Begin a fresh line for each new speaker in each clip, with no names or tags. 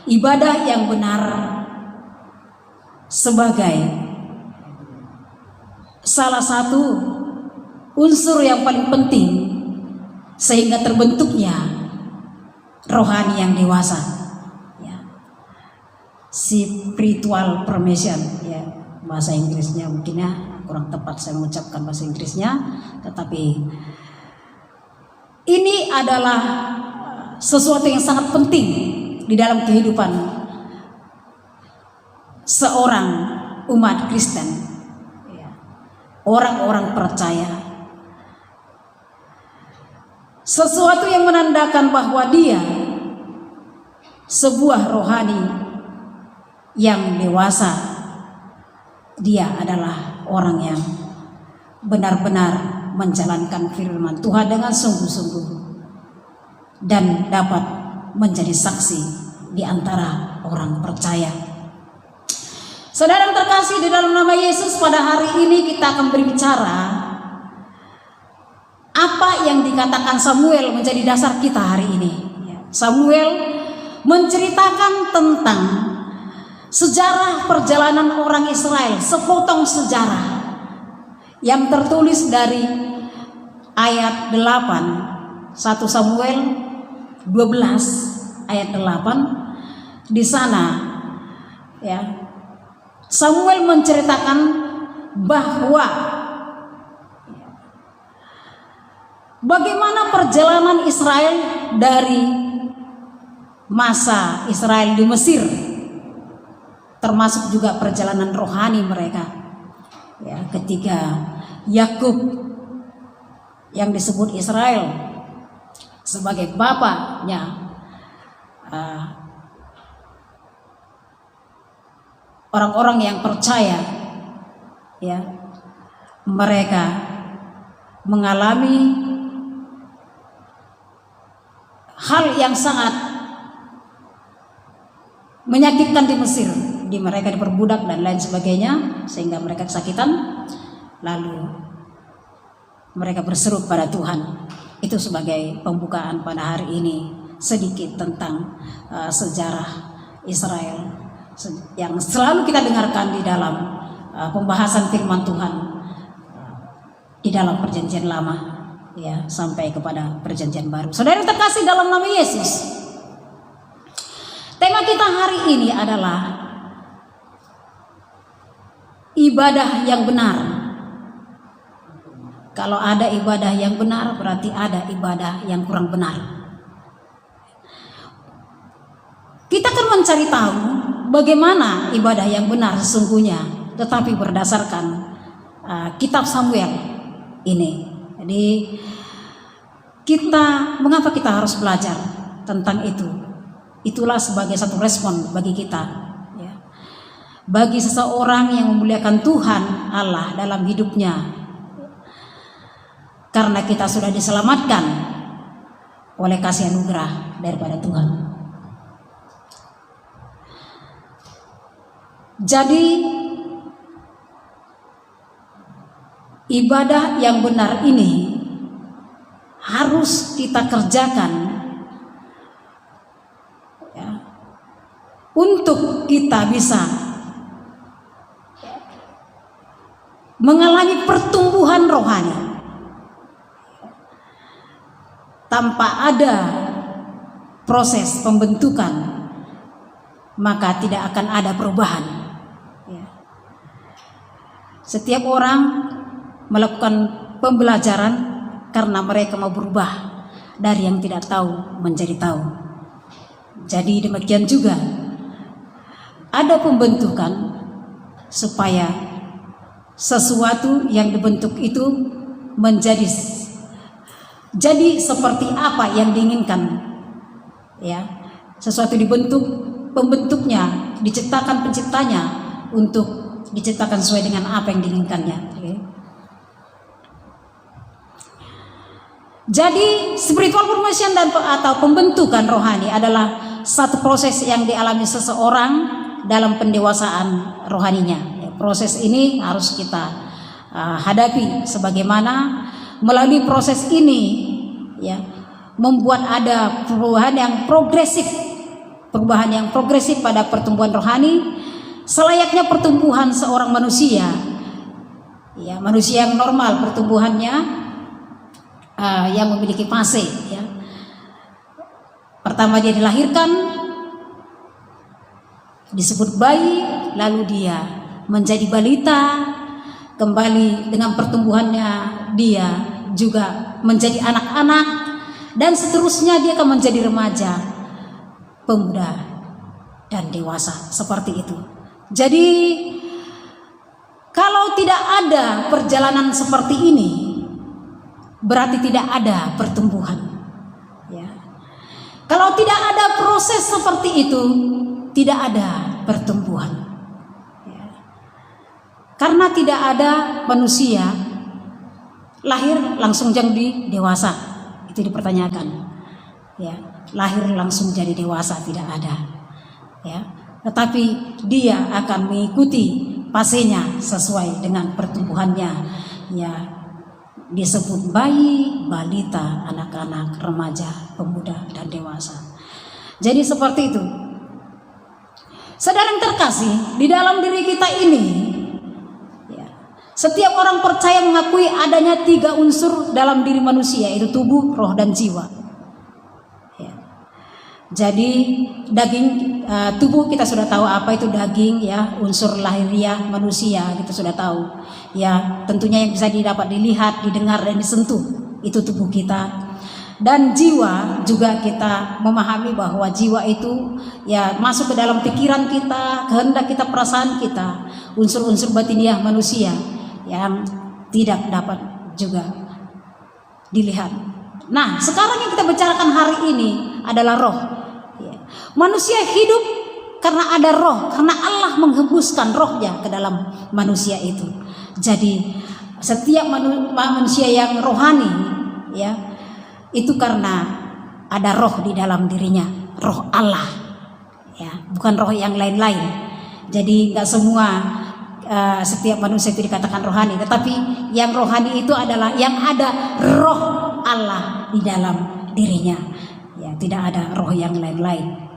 ibadah yang benar sebagai salah satu unsur yang paling penting sehingga terbentuknya rohani yang dewasa, ya. Spiritual formation, ya, bahasa Inggrisnya mungkin ya kurang tepat saya mengucapkan bahasa Inggrisnya, tetapi ini adalah sesuatu yang sangat penting di dalam kehidupan seorang umat Kristen, ya, orang-orang percaya. Sesuatu yang menandakan bahwa dia sebuah rohani yang dewasa. Dia adalah orang yang benar-benar menjalankan firman Tuhan dengan sungguh-sungguh dan dapat menjadi saksi di antara orang percaya. Saudara yang terkasih di dalam nama Yesus, pada hari ini kita akan berbicara apa yang dikatakan Samuel menjadi dasar kita hari ini. Samuel menceritakan tentang sejarah perjalanan orang Israel, sepotong sejarah yang tertulis dari ayat 8, 1 Samuel 12 ayat 8. Di sana, ya, Samuel menceritakan bahwa bagaimana perjalanan Israel dari masa Israel di Mesir, termasuk juga perjalanan rohani mereka, ya, ketika Yakub yang disebut Israel sebagai bapaknya orang-orang yang percaya, ya, mereka mengalami hal yang sangat menyakitkan di Mesir, di mereka diperbudak dan lain sebagainya, sehingga mereka kesakitan, lalu mereka berseru pada Tuhan. Itu sebagai pembukaan pada hari ini sedikit tentang sejarah Israel yang selalu kita dengarkan di dalam pembahasan firman Tuhan di dalam perjanjian lama, ya, sampai kepada perjanjian baru. Saudara yang terkasih dalam nama Yesus, tema kita hari ini adalah ibadah yang benar. Kalau ada ibadah yang benar, berarti ada ibadah yang kurang benar. Kita akan mencari tahu bagaimana ibadah yang benar sesungguhnya, tetapi berdasarkan kitab Samuel ini. Jadi mengapa kita harus belajar tentang itu? Itulah sebagai satu respon bagi kita, ya. Bagi seseorang yang memuliakan Tuhan Allah dalam hidupnya, karena kita sudah diselamatkan oleh kasih anugerah daripada Tuhan. Jadi ibadah yang benar ini harus kita kerjakan, ya, untuk kita bisa mengalami pertumbuhan rohani. Tanpa ada proses pembentukan, maka tidak akan ada perubahan, ya. Setiap orang melakukan pembelajaran karena mereka mau berubah dari yang tidak tahu menjadi tahu. Jadi demikian juga ada pembentukan supaya sesuatu yang dibentuk itu jadi seperti apa yang diinginkan, ya. Sesuatu dibentuk, pembentuknya diciptakan penciptanya untuk diciptakan sesuai dengan apa yang diinginkannya, okay? Jadi spiritual formation atau pembentukan rohani adalah satu proses yang dialami seseorang dalam pendewasaan rohaninya, ya. Proses ini harus kita hadapi, sebagaimana melalui proses ini, ya, membuat ada perubahan yang progresif perubahan yang progresif pada pertumbuhan rohani, selayaknya pertumbuhan seorang manusia, ya, manusia yang normal pertumbuhannya, yang memiliki fase, ya. Pertama dia dilahirkan, disebut bayi, lalu dia menjadi balita, kembali dengan pertumbuhannya dia juga menjadi anak-anak, dan seterusnya dia akan menjadi remaja, pemuda, dan dewasa, seperti itu. Jadi kalau tidak ada perjalanan seperti ini, berarti tidak ada pertumbuhan, ya. Kalau tidak ada proses seperti itu, tidak ada pertumbuhan, ya. Karena tidak ada manusia lahir langsung jadi dewasa, itu dipertanyakan, ya. Lahir langsung jadi dewasa tidak ada, ya. Tetapi dia akan mengikuti fasenya sesuai dengan pertumbuhannya, ya. Disebut bayi, balita, anak-anak, remaja, pemuda, dan dewasa. Jadi seperti itu. Saudara yang terkasih, di dalam diri kita ini, ya, setiap orang percaya mengakui adanya 3 unsur dalam diri manusia, yaitu tubuh, roh, dan jiwa. Ya. Jadi daging, tubuh kita sudah tahu apa itu daging, ya, unsur lahiriah manusia kita sudah tahu, ya, tentunya yang bisa dilihat, didengar, dan disentuh itu tubuh kita. Dan jiwa juga kita memahami bahwa jiwa itu, ya, masuk ke dalam pikiran kita, kehendak kita, perasaan kita, unsur-unsur batiniah manusia yang tidak dapat juga dilihat. Nah, sekarang yang kita bicarakan hari ini adalah roh. Manusia hidup karena ada roh, karena Allah menghembuskan rohnya ke dalam manusia itu. Jadi setiap manusia yang rohani, ya, itu karena ada roh di dalam dirinya, roh Allah, ya, bukan roh yang lain-lain. Jadi nggak semua setiap manusia itu dikatakan rohani, tetapi yang rohani itu adalah yang ada roh Allah di dalam dirinya, ya, tidak ada roh yang lain-lain.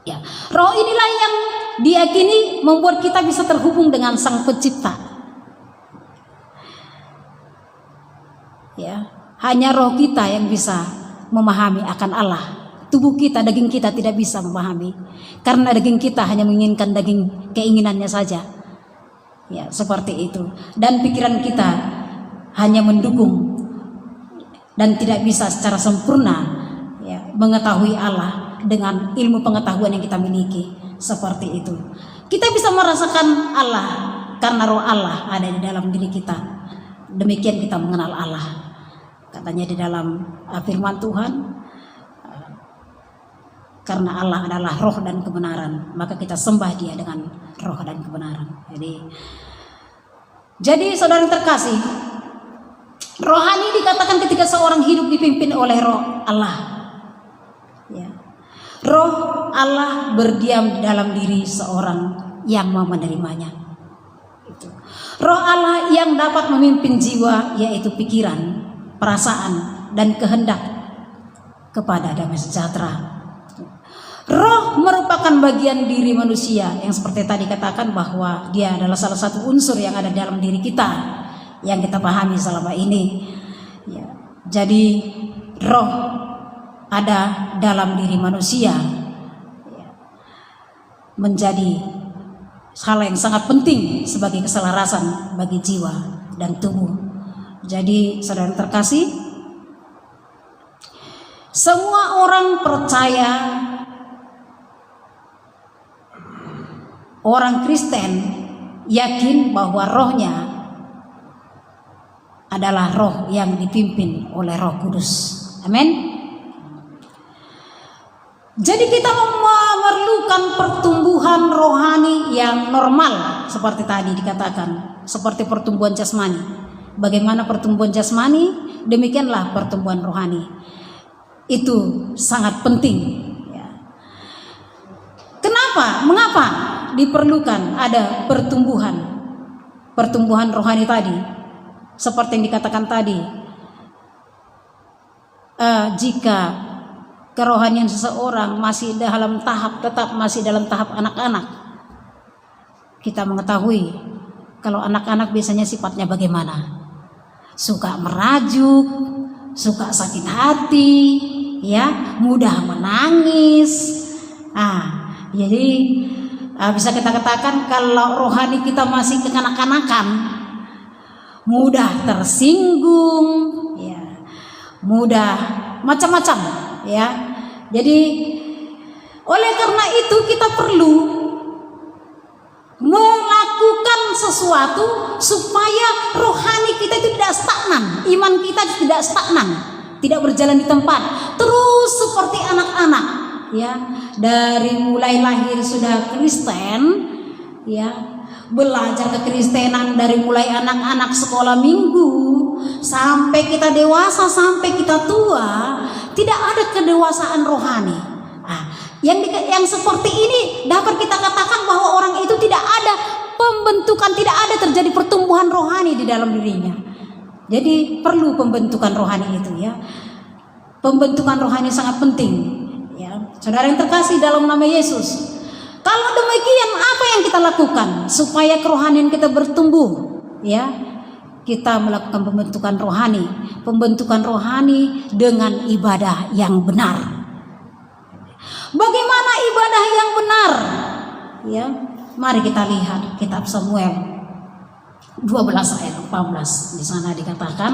Ya, roh inilah yang diyakini membuat kita bisa terhubung dengan Sang Pencipta. Ya, hanya roh kita yang bisa memahami akan Allah. Tubuh kita, daging kita tidak bisa memahami, karena daging kita hanya menginginkan keinginannya saja. Ya, seperti itu. Dan pikiran kita hanya mendukung dan tidak bisa secara sempurna, ya, mengetahui Allah dengan ilmu pengetahuan yang kita miliki, seperti itu. Kita bisa merasakan Allah karena roh Allah ada di dalam diri kita. Demikian kita mengenal Allah. Katanya di dalam firman Tuhan, karena Allah adalah roh dan kebenaran, maka kita sembah Dia dengan roh dan kebenaran. Jadi saudara yang terkasih, rohani dikatakan ketika seorang hidup dipimpin oleh roh Allah, ya. Roh Allah berdiam di dalam diri seorang yang mau menerimanya. Itu. Roh Allah yang dapat memimpin jiwa, yaitu pikiran, perasaan, dan kehendak kepada damai sejahtera. Roh merupakan bagian diri manusia yang seperti tadi katakan bahwa dia adalah salah satu unsur yang ada dalam diri kita yang kita pahami selama ini. Ya. Jadi roh ada dalam diri manusia, ya, menjadi hal yang sangat penting sebagai keselarasan bagi jiwa dan tubuh. Jadi saudara terkasih, semua orang percaya, orang Kristen yakin bahwa rohnya adalah roh yang dipimpin oleh Roh Kudus. Amin. Jadi kita memerlukan pertumbuhan rohani yang normal, seperti tadi dikatakan, seperti pertumbuhan jasmani. Bagaimana pertumbuhan jasmani, demikianlah pertumbuhan rohani. Itu sangat penting, ya. Kenapa? Mengapa diperlukan ada pertumbuhan rohani tadi? Seperti yang dikatakan tadi, jika kerohanian seseorang masih tetap masih dalam tahap anak-anak, kita mengetahui kalau anak-anak biasanya sifatnya bagaimana? Suka merajuk, suka sakit hati, ya, mudah menangis. Jadi bisa kita katakan kalau rohani kita masih kekanak-kanakan, mudah tersinggung, ya, mudah macam-macam, ya. Jadi oleh karena itu kita perlu melakukan sesuatu supaya rohani kita itu tidak stagnan, iman kita tidak stagnan, tidak berjalan di tempat, terus seperti anak-anak, ya, dari mulai lahir sudah Kristen, ya, belajar kekristenan dari mulai anak-anak sekolah minggu sampai kita dewasa, sampai kita tua, tidak ada kedewasaan rohani. Yang seperti ini dapat kita katakan bahwa orang itu tidak ada pembentukan, tidak ada terjadi pertumbuhan rohani di dalam dirinya. Jadi perlu pembentukan rohani itu, ya. Pembentukan rohani sangat penting, ya. Saudara yang terkasih dalam nama Yesus. Kalau demikian, apa yang kita lakukan supaya kerohanian kita bertumbuh, ya? Kita melakukan pembentukan rohani dengan ibadah yang benar. Bagaimana ibadah yang benar? Ya, mari kita lihat kitab Samuel 12 ayat 14. Di sana dikatakan,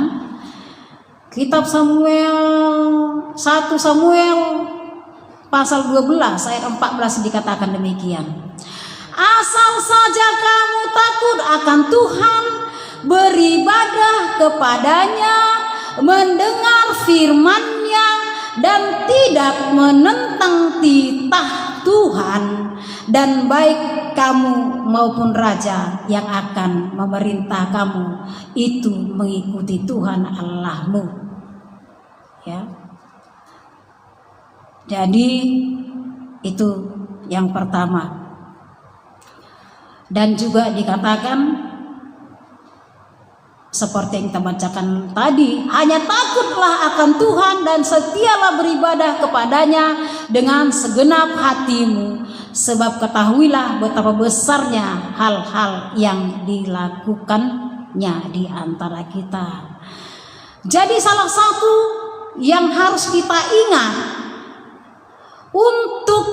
kitab Samuel 1 Samuel pasal 12 ayat 14 dikatakan demikian. Asal saja kamu takut akan Tuhan, beribadah kepadanya, mendengar firman-Nya, dan tidak menentang titah Tuhan, dan baik kamu maupun raja yang akan memerintah kamu itu mengikuti Tuhan Allahmu, ya. Jadi itu yang pertama. Dan juga dikatakan seperti yang kita bacakan tadi, hanya takutlah akan Tuhan dan setialah beribadah kepadanya dengan segenap hatimu, sebab ketahuilah betapa besarnya hal-hal yang dilakukannya di antara kita. Jadi salah satu yang harus kita ingat untuk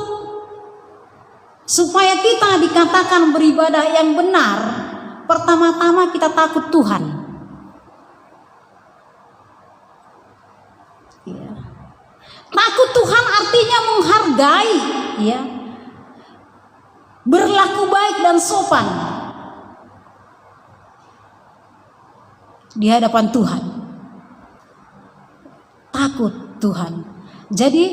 supaya kita dikatakan beribadah yang benar, pertama-tama kita takut Tuhan. Takut Tuhan artinya menghargai, ya, berlaku baik dan sopan di hadapan Tuhan. Takut Tuhan. Jadi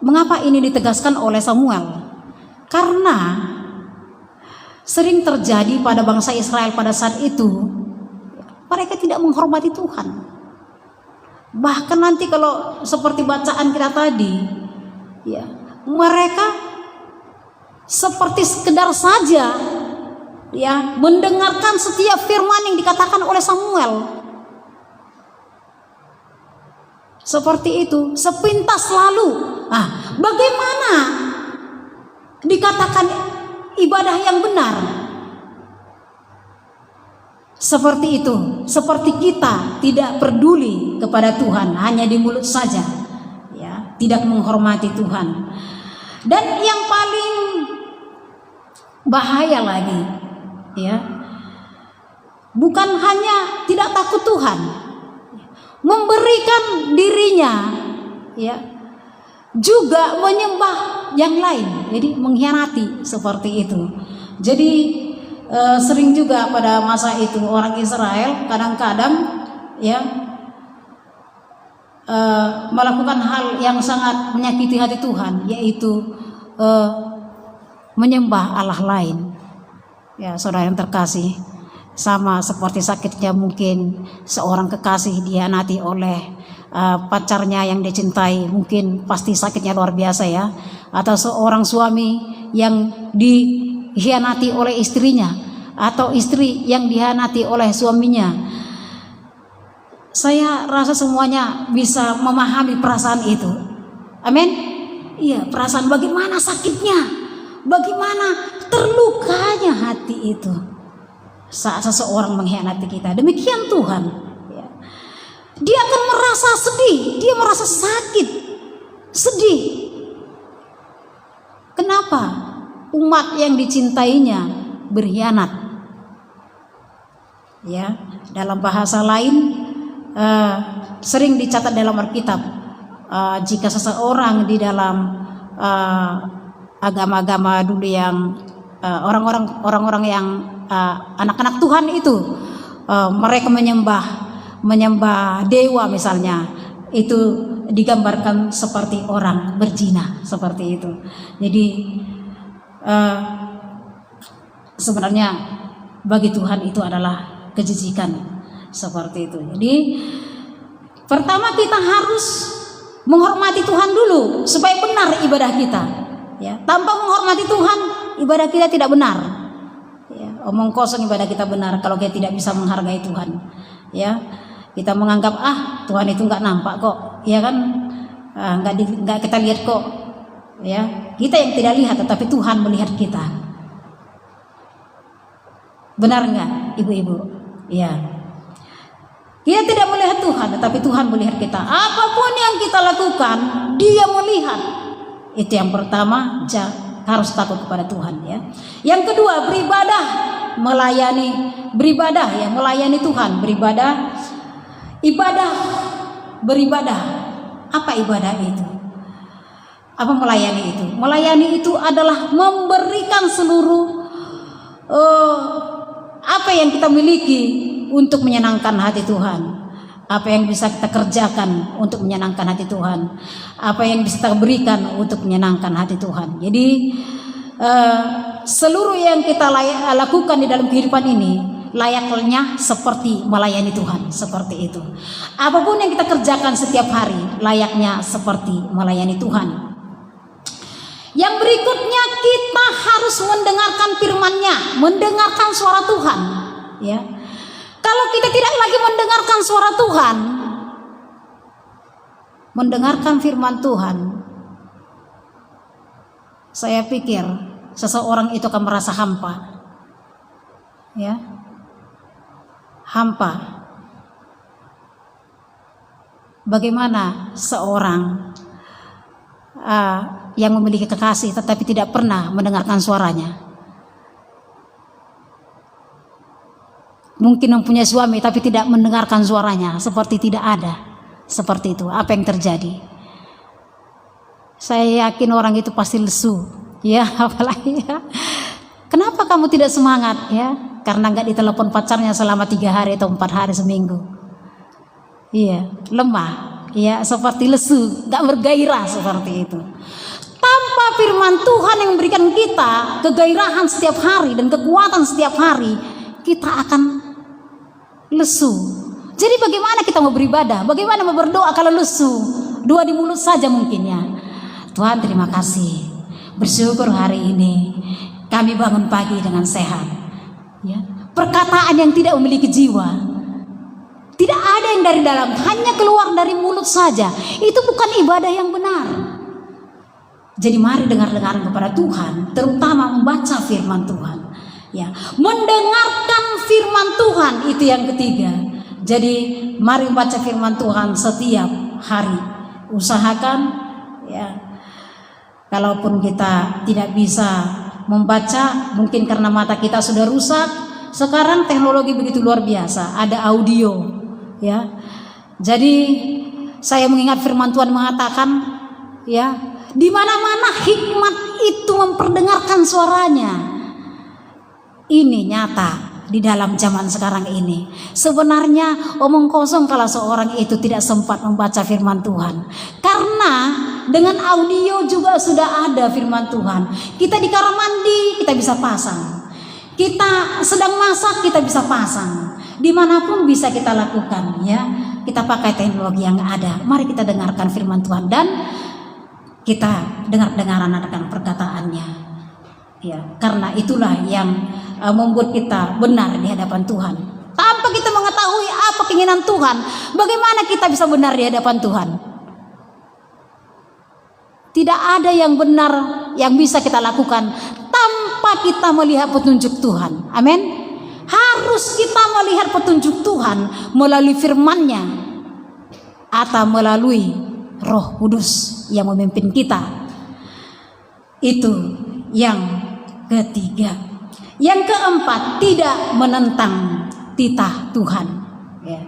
mengapa ini ditegaskan oleh Samuel? Karena sering terjadi pada bangsa Israel pada saat itu, mereka tidak menghormati Tuhan. Bahkan nanti kalau seperti bacaan kita tadi, ya, mereka seperti sekedar saja, ya, mendengarkan setiap firman yang dikatakan oleh Samuel. Seperti itu, sepintas lalu. Bagaimana dikatakan ibadah yang benar? Seperti itu, seperti kita tidak peduli kepada Tuhan, hanya di mulut saja, ya, tidak menghormati Tuhan. Dan yang paling bahaya lagi, ya, bukan hanya tidak takut Tuhan, memberikan dirinya, ya, juga menyembah yang lain, jadi mengkhianati seperti itu. Jadi sering juga pada masa itu orang Israel kadang-kadang, ya, melakukan hal yang sangat menyakiti hati Tuhan, yaitu menyembah Allah lain. Ya, saudara yang terkasih, sama seperti sakitnya mungkin seorang kekasih dihianati oleh pacarnya yang dicintai, mungkin pasti sakitnya luar biasa, ya. Atau seorang suami yang dihianati oleh istrinya, atau istri yang dihianati oleh suaminya. Saya rasa semuanya bisa memahami perasaan itu. Amin. Iya, perasaan bagaimana sakitnya, bagaimana terlukanya hati itu saat seseorang mengkhianati kita. Demikian Tuhan. Ya. Dia akan merasa sedih, dia merasa sakit, sedih. Kenapa? Umat yang dicintainya berkhianat. Ya, dalam bahasa lain sering dicatat dalam Alkitab, jika seseorang di dalam agama-agama dulu yang orang-orang yang anak-anak Tuhan itu, mereka menyembah dewa misalnya, itu digambarkan seperti orang berzina seperti itu. Jadi sebenarnya bagi Tuhan itu adalah kejijikan seperti itu. Jadi pertama kita harus menghormati Tuhan dulu supaya benar ibadah kita. Ya, tanpa menghormati Tuhan ibadah kita tidak benar. Ya, omong kosong ibadah kita benar kalau kita tidak bisa menghargai Tuhan. Ya, kita menganggap Tuhan itu nggak nampak kok, ya kan? Nggak kita lihat kok. Ya, kita yang tidak lihat tetapi Tuhan melihat kita. Benar nggak, ibu-ibu? Ya. Kita tidak melihat Tuhan, tetapi Tuhan melihat kita. Apapun yang kita lakukan, Dia melihat. Itu yang pertama, harus takut kepada Tuhan. Ya. Yang kedua, beribadah, melayani Tuhan, beribadah. Apa ibadah itu? Apa melayani itu? Melayani itu adalah memberikan seluruh apa yang kita miliki untuk menyenangkan hati Tuhan. Apa yang bisa kita kerjakan untuk menyenangkan hati Tuhan. Apa yang bisa kita berikan untuk menyenangkan hati Tuhan. Jadi seluruh yang kita lakukan di dalam kehidupan ini layaknya seperti melayani Tuhan, seperti itu. Apapun yang kita kerjakan setiap hari layaknya seperti melayani Tuhan. Yang berikutnya kita harus mendengarkan firman-Nya, mendengarkan suara Tuhan. Ya, kalau kita tidak lagi mendengarkan suara Tuhan, mendengarkan firman Tuhan, saya pikir seseorang itu akan merasa hampa. Ya, hampa. Bagaimana seorang yang memiliki kekasih tetapi tidak pernah mendengarkan suaranya? Mungkin mempunyai suami tapi tidak mendengarkan suaranya, seperti tidak ada. Seperti itu, apa yang terjadi? Saya yakin orang itu pasti lesu. Ya, apalagi ya. Kenapa kamu tidak semangat? Ya, karena nggak ditelepon pacarnya selama 3 hari atau 4 hari seminggu. Iya, lemah. Ya, seperti lesu, nggak bergairah seperti itu. Tanpa firman Tuhan yang memberikan kita kegairahan setiap hari dan kekuatan setiap hari, kita akan lesu. Jadi bagaimana kita mau beribadah? Bagaimana mau berdoa kalau lesu? Doa di mulut saja mungkin ya. Tuhan terima kasih. Bersyukur hari ini kami bangun pagi dengan sehat. Ya. Perkataan yang tidak memiliki jiwa. Tidak ada yang dari dalam, hanya keluar dari mulut saja. Itu bukan ibadah yang benar. Jadi mari dengar-dengar kepada Tuhan, terutama membaca firman Tuhan. Ya, mendengarkan firman Tuhan itu yang ketiga. Jadi mari membaca firman Tuhan setiap hari. Usahakan ya. Kalaupun kita tidak bisa membaca, mungkin karena mata kita sudah rusak. Sekarang teknologi begitu luar biasa, ada audio ya. Jadi saya mengingat firman Tuhan mengatakan ya, di mana-mana hikmat itu memperdengarkan suaranya. Ini nyata di dalam zaman sekarang ini. Sebenarnya omong kosong kalau seorang itu tidak sempat membaca firman Tuhan. Karena dengan audio juga sudah ada firman Tuhan. Kita di kamar mandi kita bisa pasang. Kita sedang masak kita bisa pasang. Dimanapun bisa kita lakukan ya. Kita pakai teknologi yang ada. Mari kita dengarkan firman Tuhan dan kita dengar-dengaran akan perkataannya. Ya, karena itulah yang membuat kita benar di hadapan Tuhan. Tanpa kita mengetahui apa apa keinginan Tuhan, bagaimana kita bisa benar di hadapan Tuhan? Tidak ada yang benar yang bisa kita lakukan tanpa kita melihat petunjuk Tuhan. Amin. Harus kita melihat petunjuk Tuhan melalui firman-Nya atau melalui Roh Kudus yang memimpin kita. Itu yang ketiga. Yang keempat, tidak menentang titah Tuhan. Ya.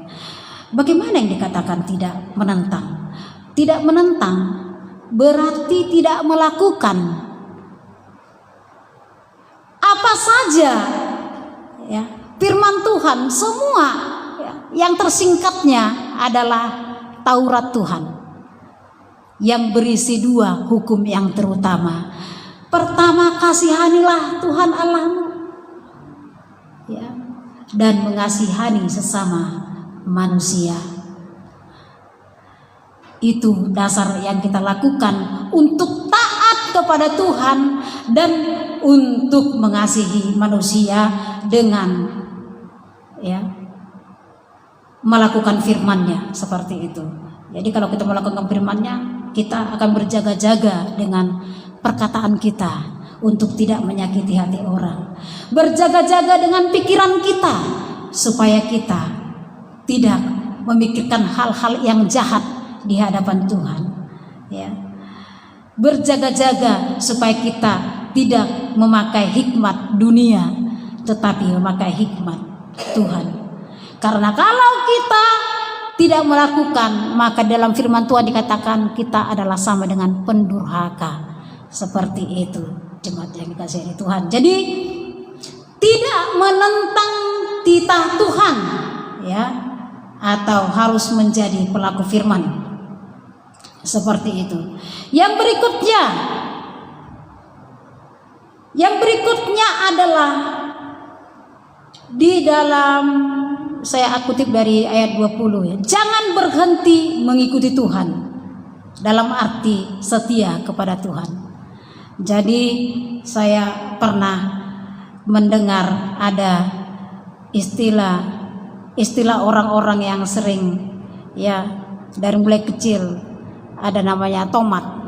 Bagaimana yang dikatakan tidak menentang? Tidak menentang berarti tidak melakukan apa saja, ya, firman Tuhan. Semua, ya, yang tersingkatnya adalah Taurat Tuhan yang berisi 2 hukum yang terutama. Pertama, kasihanilah Tuhan Allahmu, ya, dan mengasihani sesama manusia. Itu dasar yang kita lakukan untuk taat kepada Tuhan dan untuk mengasihi manusia dengan, ya, melakukan firman-Nya seperti itu. Jadi kalau kita melakukan firman-Nya, kita akan berjaga-jaga dengan perkataan kita untuk tidak menyakiti hati orang. Berjaga-jaga dengan pikiran kita supaya kita tidak memikirkan hal-hal yang jahat di hadapan Tuhan, ya. Berjaga-jaga supaya kita tidak memakai hikmat dunia tetapi memakai hikmat Tuhan. Karena kalau kita tidak melakukan, maka dalam firman Tuhan dikatakan kita adalah sama dengan pendurhaka. Seperti itu, jemaat yang dikasihi Tuhan. Jadi tidak menentang titah Tuhan, ya, atau harus menjadi pelaku firman. Seperti itu. Yang berikutnya adalah di dalam, saya kutip dari ayat 20, ya. Jangan berhenti mengikuti Tuhan, dalam arti setia kepada Tuhan. Jadi saya pernah mendengar ada istilah orang-orang yang sering, ya, dari mulai kecil ada namanya tomat.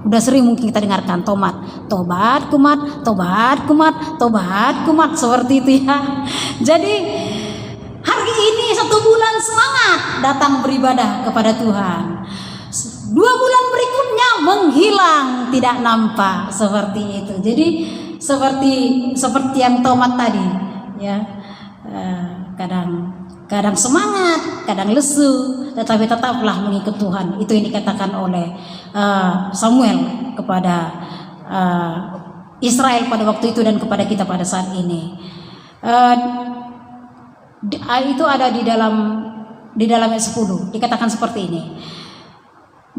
Udah sering mungkin kita dengarkan tomat. Tobat kumat, tobat kumat, tobat kumat, seperti itu, ya. Jadi hari ini 1 bulan semangat datang beribadah kepada Tuhan. 2 bulan berikutnya menghilang, tidak nampak, seperti itu. Jadi seperti yang tomat tadi, ya. Kadang semangat, kadang lesu, tetapi tetaplah mengikut Tuhan. Itu yang dikatakan oleh Samuel kepada Israel pada waktu itu dan kepada kita pada saat ini. Itu ada di dalam ayat 10 dikatakan seperti ini.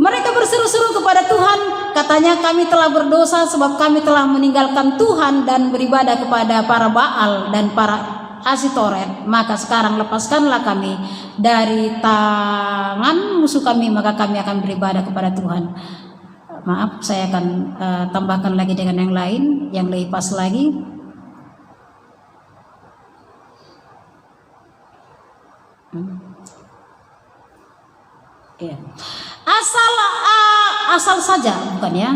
Mereka berseru-seru kepada Tuhan, katanya, kami telah berdosa sebab kami telah meninggalkan Tuhan dan beribadah kepada para Baal dan para Asitoret. Maka sekarang lepaskanlah kami dari tangan musuh kami, maka kami akan beribadah kepada Tuhan. Maaf, saya akan tambahkan lagi dengan yang lain yang lebih pas lagi. Ya. Asal saja, bukan, ya,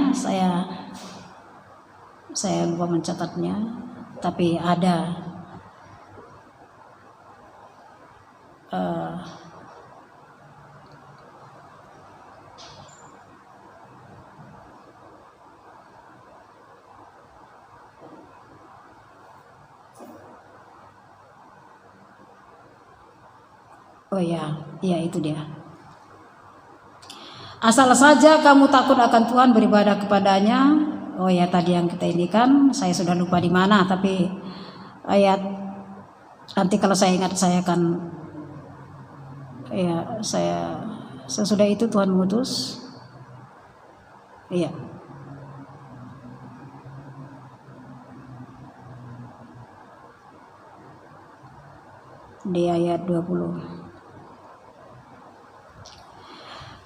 saya lupa mencatatnya, tapi ada oh ya, itu dia. Asal saja kamu takut akan Tuhan, beribadah kepadanya. Oh ya, tadi yang kita ini kan, saya sudah lupa di mana, tapi ayat nanti kalau saya ingat saya akan, ya, sesudah itu Tuhan mengutus. Iya. Di ayat 20.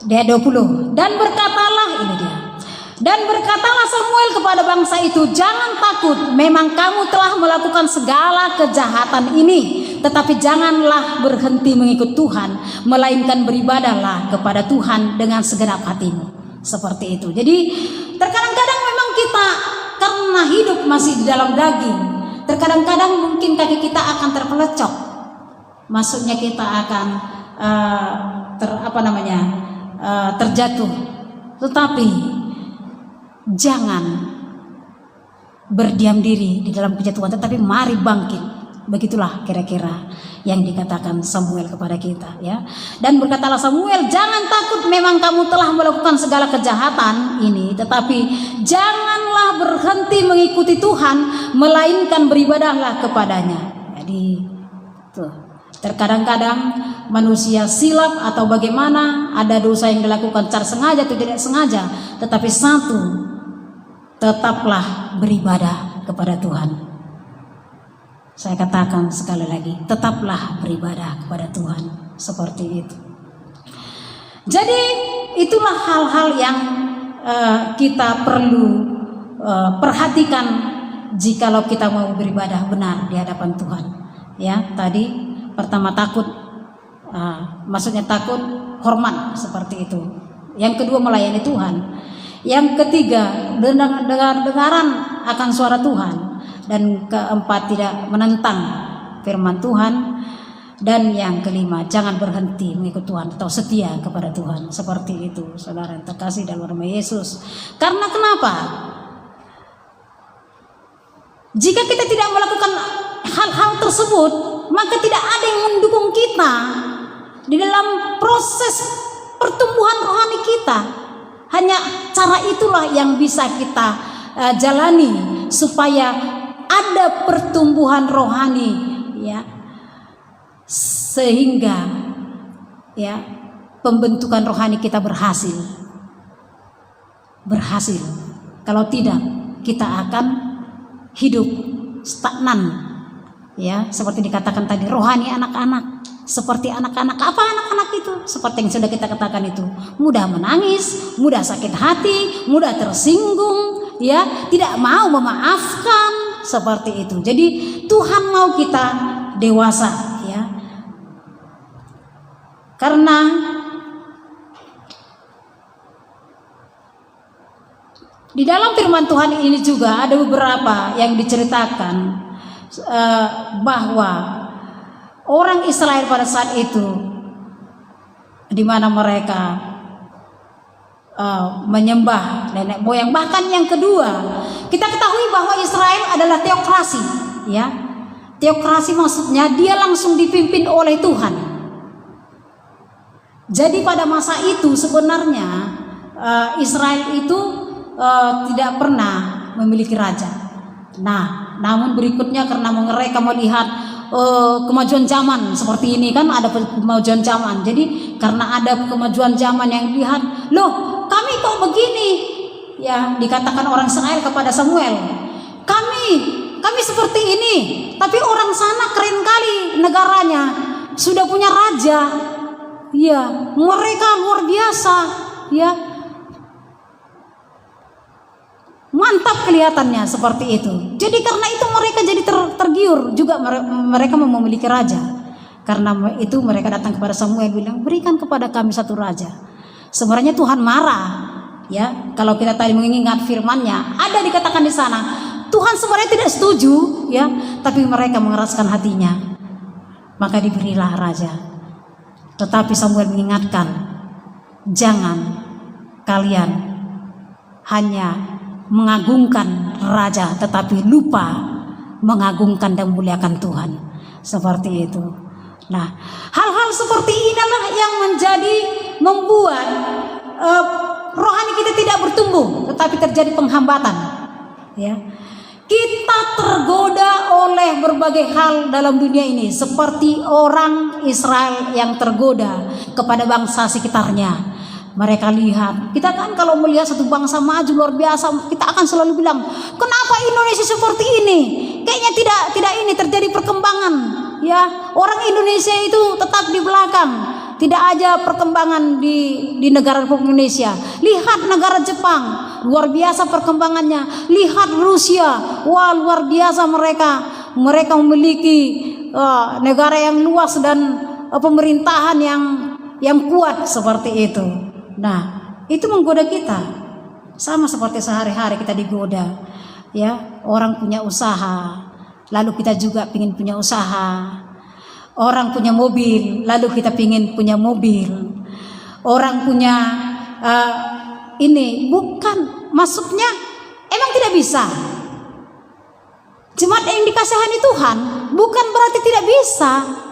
Di ayat 20. Dan berkatalah, ini dia. Dan berkatalah Samuel kepada bangsa itu, jangan takut, memang kamu telah melakukan segala kejahatan ini, tetapi janganlah berhenti mengikut Tuhan, melainkan beribadahlah kepada Tuhan dengan segenap hatimu. Seperti itu. Jadi terkadang-kadang memang kita karena hidup masih di dalam daging, terkadang-kadang mungkin kaki kita akan terpelecok. Maksudnya kita akan terjatuh. Tetapi jangan berdiam diri di dalam kejatuhan, tetapi mari bangkit. Begitulah kira-kira yang dikatakan Samuel kepada kita, ya. Dan berkatalah Samuel, jangan takut, memang kamu telah melakukan segala kejahatan ini, tetapi janganlah berhenti mengikuti Tuhan, melainkan beribadahlah kepadanya. Jadi tuh, terkadang-kadang manusia silap atau bagaimana, ada dosa yang dilakukan secara sengaja atau tidak sengaja, tetapi satu, tetaplah beribadah kepada Tuhan. Saya katakan sekali lagi, tetaplah beribadah kepada Tuhan. Seperti itu. Jadi itulah hal-hal yang kita perlu perhatikan jikalau kita mau beribadah benar di hadapan Tuhan. Ya, tadi pertama takut, maksudnya takut hormat, seperti itu. Yang kedua melayani Tuhan. Yang ketiga dengar-dengaran akan suara Tuhan. Dan keempat tidak menentang firman Tuhan. Dan yang kelima jangan berhenti mengikut Tuhan atau setia kepada Tuhan. Seperti itu, saudara yang terkasih dalam nama Yesus. Karena kenapa? Jika kita tidak melakukan hal-hal tersebut, maka tidak ada yang mendukung kita di dalam proses pertumbuhan rohani kita. Hanya cara itulah yang bisa kita jalani supaya ada pertumbuhan rohani, ya, sehingga ya pembentukan rohani kita berhasil. Kalau tidak, kita akan hidup stagnan, ya, seperti dikatakan tadi, rohani anak-anak. Seperti anak-anak. Apa anak-anak itu? Seperti yang sudah kita katakan itu, mudah menangis, mudah sakit hati, mudah tersinggung, ya, tidak mau memaafkan. Seperti itu. Jadi Tuhan mau kita dewasa, ya. Karena di dalam firman Tuhan ini juga ada beberapa yang diceritakan bahwa orang Israel pada saat itu, di mana mereka menyembah nenek moyang. Bahkan yang kedua, kita ketahui bahwa Israel adalah teokrasi, ya. Teokrasi maksudnya dia langsung dipimpin oleh Tuhan. Jadi pada masa itu sebenarnya Israel itu tidak pernah memiliki raja. Nah, namun berikutnya karena mereka melihat kemajuan zaman seperti ini, kan ada kemajuan zaman. Jadi karena ada kemajuan zaman yang dilihat, loh, kami kok begini, ya, dikatakan orang Israel kepada Samuel, kami seperti ini, tapi orang sana keren kali negaranya, sudah punya raja, ya, mereka luar biasa, ya, mantap kelihatannya, seperti itu. Jadi karena itu mereka jadi tergiur juga, mereka mau memiliki raja. Karena itu mereka datang kepada Samuel bilang, berikan kepada kami satu raja. Sebenarnya Tuhan marah, ya. Kalau kita tadi mengingat firman-Nya, ada dikatakan di sana, Tuhan sebenarnya tidak setuju, ya, tapi mereka mengeraskan hatinya. Maka diberilah raja. Tetapi Samuel mengingatkan, jangan kalian hanya mengagungkan raja, tetapi lupa mengagungkan dan memuliakan Tuhan. Seperti itu. Nah, hal-hal seperti inilah yang membuat rohani kita tidak bertumbuh, tetapi terjadi penghambatan, ya. Kita tergoda oleh berbagai hal dalam dunia ini, seperti orang Israel yang tergoda kepada bangsa sekitarnya. Mereka lihat, kita kan kalau melihat satu bangsa maju luar biasa, kita akan selalu bilang, kenapa Indonesia seperti ini? Kayaknya tidak ini terjadi perkembangan, ya. Orang Indonesia itu tetap di belakang. Tidak aja perkembangan di negara Republik Indonesia. Lihat negara Jepang, luar biasa perkembangannya. Lihat Rusia, wah luar biasa mereka memiliki negara yang luas dan pemerintahan yang kuat seperti itu. Nah, itu menggoda kita. Sama seperti sehari-hari kita digoda. Ya, orang punya usaha, lalu kita juga ingin punya usaha. Orang punya mobil, lalu kita ingin punya mobil. Orang punya ini bukan maksudnya emang tidak bisa. Jemaat yang dikasihani Tuhan bukan berarti tidak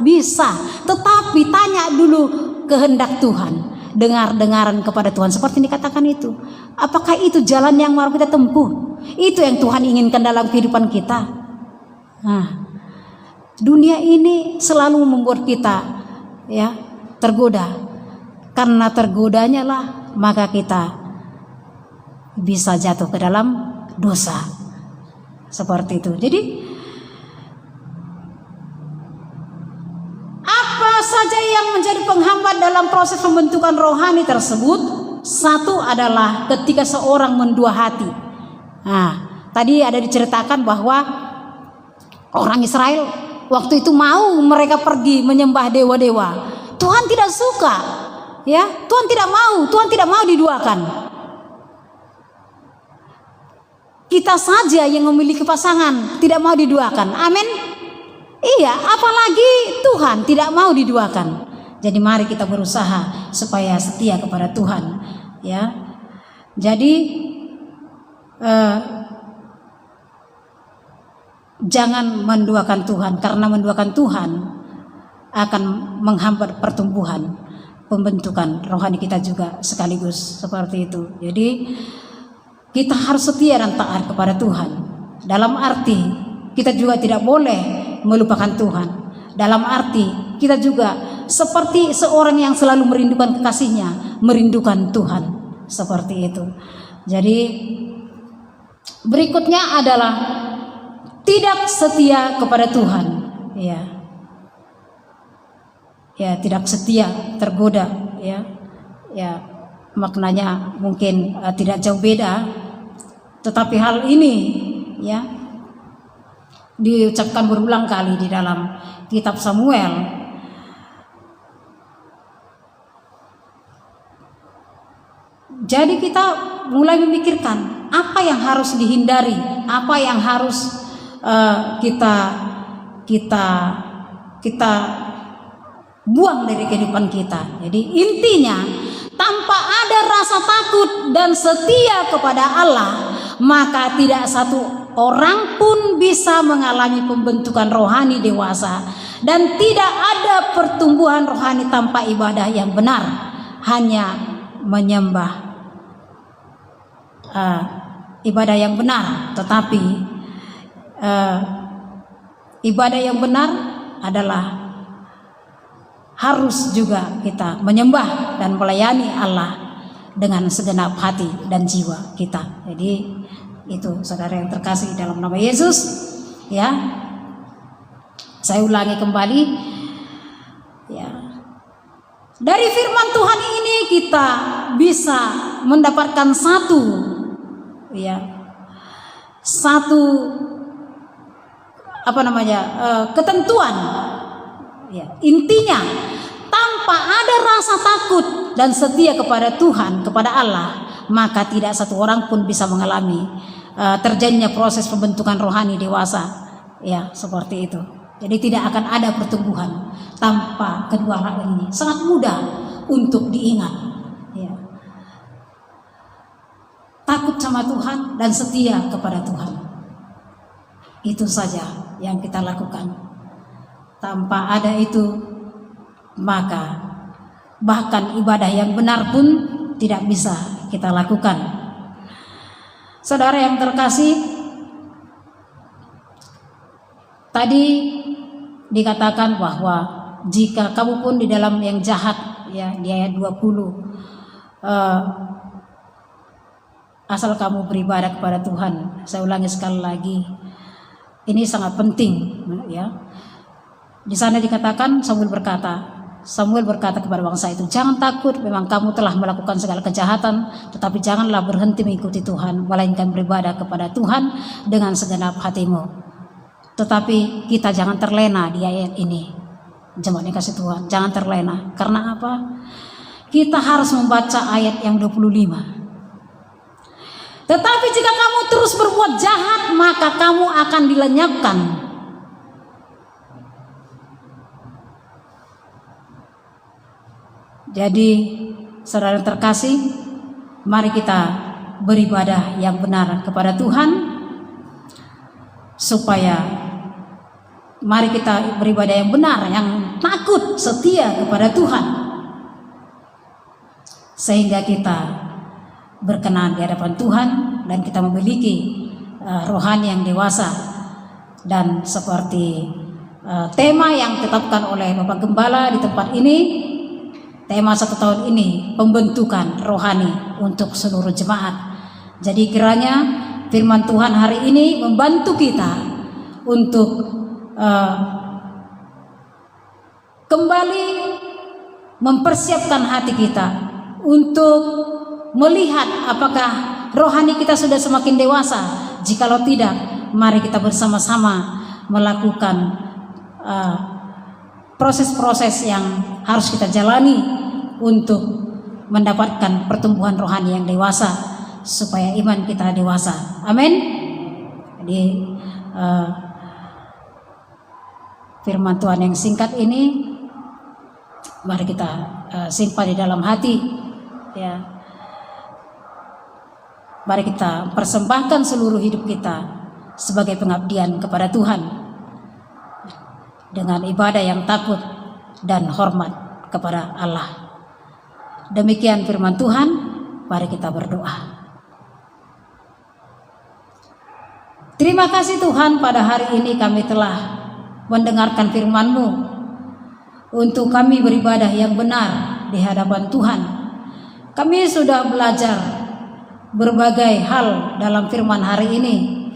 bisa, tetapi tanya dulu kehendak Tuhan, dengaran kepada Tuhan seperti dikatakan itu. Apakah itu jalan yang mau kita tempuh? Itu yang Tuhan inginkan dalam kehidupan kita. Nah, dunia ini selalu membuat kita ya tergoda. Karena tergodanya lah maka kita bisa jatuh ke dalam dosa. Seperti itu. Jadi apa saja yang menjadi penghambat dalam proses pembentukan rohani tersebut? Satu adalah ketika seorang mendua hati. Nah, tadi ada diceritakan bahwa orang Israel waktu itu mau mereka pergi menyembah dewa-dewa. Tuhan tidak suka. Ya, Tuhan tidak mau diduakan. Kita saja yang memiliki pasangan tidak mau diduakan. Amin. Iya, apalagi Tuhan tidak mau diduakan. Jadi mari kita berusaha supaya setia kepada Tuhan, ya. Jadi jangan menduakan Tuhan, karena menduakan Tuhan akan menghambat pertumbuhan, pembentukan rohani kita juga sekaligus seperti itu. Jadi kita harus setia dan taat kepada Tuhan. Dalam arti kita juga tidak boleh melupakan Tuhan. Dalam arti kita juga seperti seorang yang selalu merindukan kekasihnya, merindukan Tuhan. Seperti itu. Jadi berikutnya adalah tidak setia kepada Tuhan. Ya, tidak setia, tergoda. Ya, maknanya mungkin tidak jauh beda. Tetapi hal ini ya diucapkan berulang kali di dalam kitab Samuel. Jadi kita mulai memikirkan apa yang harus dihindari, apa yang harus kita buang dari kehidupan kita. Jadi intinya tanpa ada rasa takut dan setia kepada Allah, maka tidak satu orang pun bisa mengalami pembentukan rohani dewasa, dan tidak ada pertumbuhan rohani tanpa ibadah yang benar. Hanya menyembah ibadah yang benar, tetapi ibadah yang benar adalah harus juga kita menyembah dan melayani Allah dengan segenap hati dan jiwa kita. Jadi itu saudara yang terkasih dalam nama Yesus, ya. Saya ulangi kembali, ya. Dari firman Tuhan ini kita bisa mendapatkan satu ketentuan. Ya, intinya tanpa ada rasa takut dan setia kepada Tuhan, kepada Allah, maka tidak satu orang pun bisa mengalami terjadinya proses pembentukan rohani dewasa. Ya, seperti itu. Jadi tidak akan ada pertumbuhan tanpa kedua hal ini. Sangat mudah untuk diingat. Ya. Takut sama Tuhan dan setia kepada Tuhan. Itu saja yang kita lakukan. Tanpa ada itu, maka bahkan ibadah yang benar pun tidak bisa kita lakukan. Saudara yang terkasih, tadi dikatakan bahwa jika kamu pun di dalam yang jahat, ya, di ayat 20, asal kamu beribadah kepada Tuhan. Saya ulangi sekali lagi, ini sangat penting, ya. Di sana dikatakan Samuel berkata kepada bangsa itu, jangan takut, memang kamu telah melakukan segala kejahatan, tetapi janganlah berhenti mengikuti Tuhan, melainkan beribadah kepada Tuhan dengan segenap hatimu. Tetapi kita jangan terlena di ayat ini. Jemaat yang kasih Tuhan, jangan terlena. Karena apa? Kita harus membaca ayat yang 25. Tetapi jika kamu terus berbuat jahat, maka kamu akan dilenyapkan. Jadi, saudara terkasih, mari kita beribadah yang benar kepada Tuhan, supaya mari kita beribadah yang benar, yang takut, setia kepada Tuhan, sehingga kita berkenan di hadapan Tuhan dan kita memiliki rohani yang dewasa. Dan seperti tema yang ditetapkan oleh Bapak Gembala di tempat ini, tema 1 tahun ini, pembentukan rohani untuk seluruh jemaat. Jadi kiranya firman Tuhan hari ini membantu kita untuk kembali mempersiapkan hati kita untuk melihat apakah rohani kita sudah semakin dewasa. Jikalau tidak, mari kita bersama-sama melakukan proses-proses yang harus kita jalani untuk mendapatkan pertumbuhan rohani yang dewasa, supaya iman kita dewasa. Amin. Jadi firman Tuhan yang singkat ini mari kita simpan di dalam hati, ya. Mari kita persembahkan seluruh hidup kita sebagai pengabdian kepada Tuhan dengan ibadah yang takut dan hormat kepada Allah. Demikian firman Tuhan, mari kita berdoa. Terima kasih Tuhan, pada hari ini kami telah mendengarkan firman-Mu untuk kami beribadah yang benar di hadapan Tuhan. Kami sudah belajar berbagai hal dalam firman hari ini,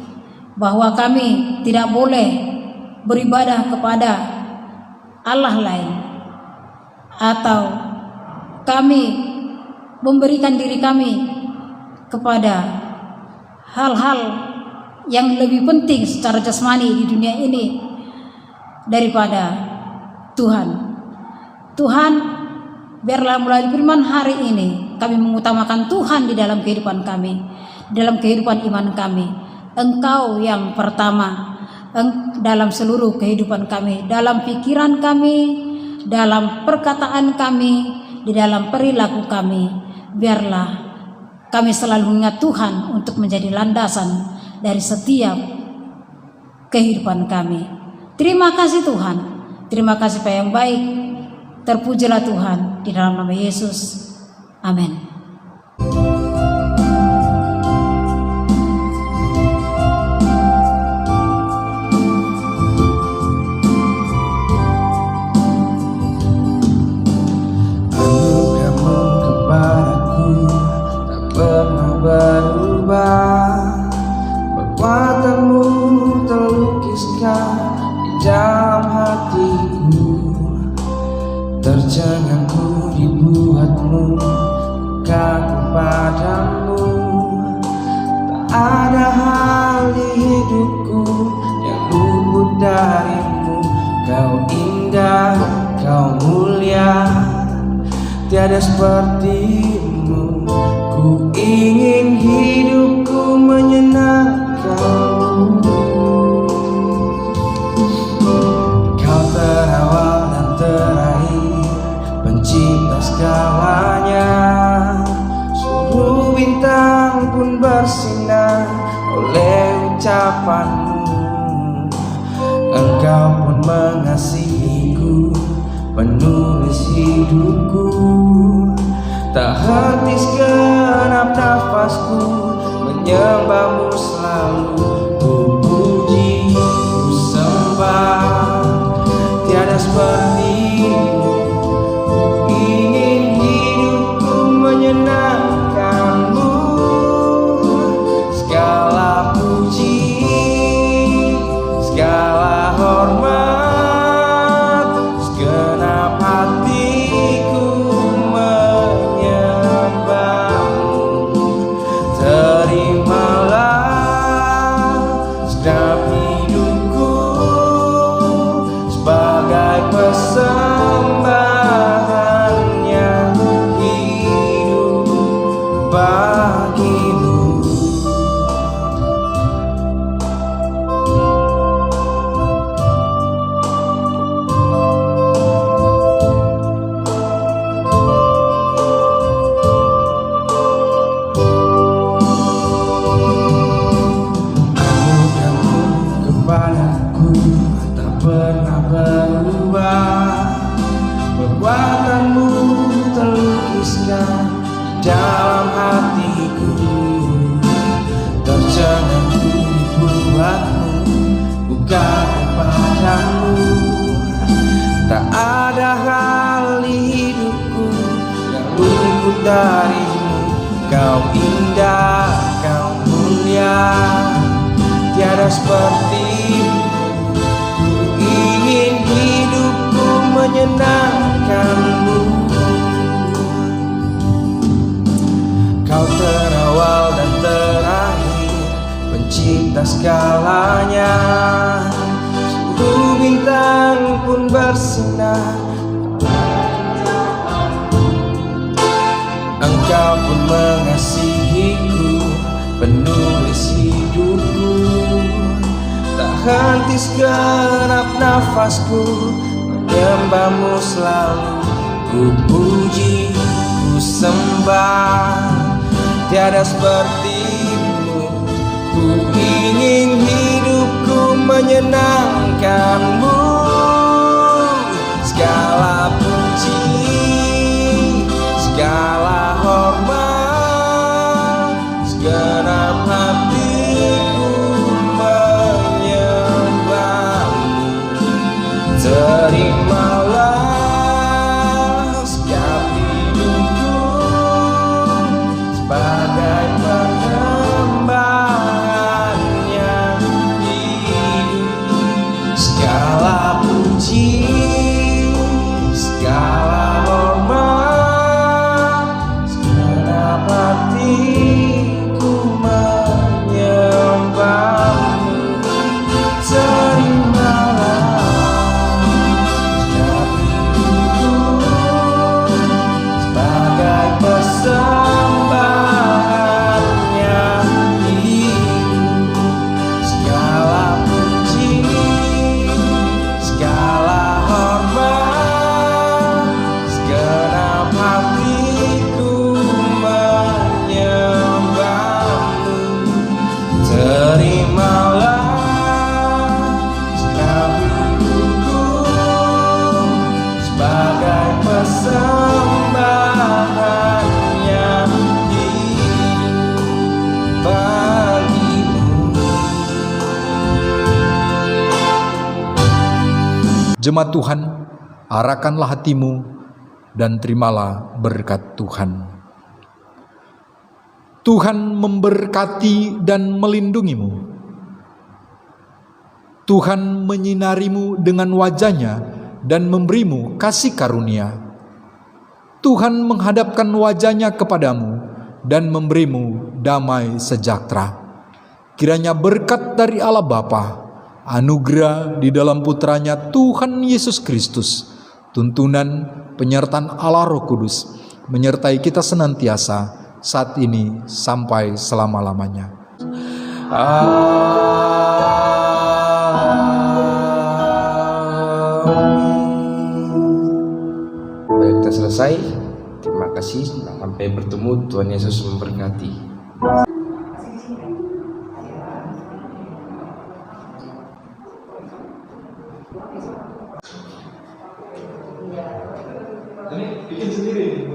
bahwa kami tidak boleh beribadah kepada Allah lain, atau kami memberikan diri kami kepada hal-hal yang lebih penting secara jasmani di dunia ini daripada Tuhan. Tuhan, biarlah melalui firman hari ini kami mengutamakan Tuhan di dalam kehidupan kami, di dalam kehidupan iman kami. Engkau yang pertama dalam seluruh kehidupan kami, dalam pikiran kami, dalam perkataan kami, di dalam perilaku kami. Biarlah kami selalu mengingat Tuhan untuk menjadi landasan dari setiap kehidupan kami. Terima kasih Tuhan, terima kasih Pak yang baik. Terpujilah Tuhan di dalam nama Yesus. Amin.
Anugerah-Mu kepadaku tak pernah berubah. Kekuatan-Mu terlukiskan di dalam hatiku. Tercengangku dibuat-Mu kepadamu. Tak ada hal di hidupku yang luput dari-Mu. Kau indah, Kau mulia, tiada seperti-Mu. Ku ingin hidupku menyenangkan-Mu. Kau terawal dan terakhir, pencipta segalanya. Seluruh bintang pun bersinar oleh ucapan-Mu. Engkau pun mengasihiku, penulis hidupku. Tak henti segenap nafasku menyembah-Mu selalu. Ku puji, ku sembah, tiada seperti-Mu. Ingin hidupku menyenangkan-Mu. Segala puji, segala hormat, segenap hatiku menyembah-Mu. Terimalah segenap hidupku, darimu. Kau indah, kau mulia, tiada sepertimu. Ingin hidupku menyenangkanmu. Kau terawal dan terakhir, pencipta segalanya. Seluruh bintang pun bersinar. Engkau pun mengasihiku, penulis hidupku. Tak henti segenap nafasku, menyembahmu selalu. Ku puji, ku sembah, tiada sepertimu. Ku ingin hidupku menyenangkanmu. Segala puji, segala hormat, segenap hatiku menyembahmu. Terimalah setiap hidupku sebagai persembahan yang hidup. Segala puji, segala hormat, segenap hatiku menyembahmu. Terimalah setiap hidupku sebagai persembahan yang hidup. Segala puji, segala hormat, segenap hatiku menyembahmu. Terimalah setiap hidupku sebagai persembahan yang hidup bagimu.
Jemaat Tuhan, arahkanlah hatimu dan terimalah berkat Tuhan. Tuhan memberkati dan melindungimu. Tuhan menyinarimu dengan wajah-Nya dan memberimu kasih karunia. Tuhan menghadapkan wajah-Nya kepadamu dan memberimu damai sejahtera. Kiranya berkat dari Allah Bapa, anugerah di dalam Putranya Tuhan Yesus Kristus, tuntunan penyertaan Allah Roh Kudus menyertai kita senantiasa saat ini sampai selama-lamanya.
Baik, kita selesai. Terima kasih. Sampai bertemu. Tuhan Yesus memberkati.
Ini bikin sendiri,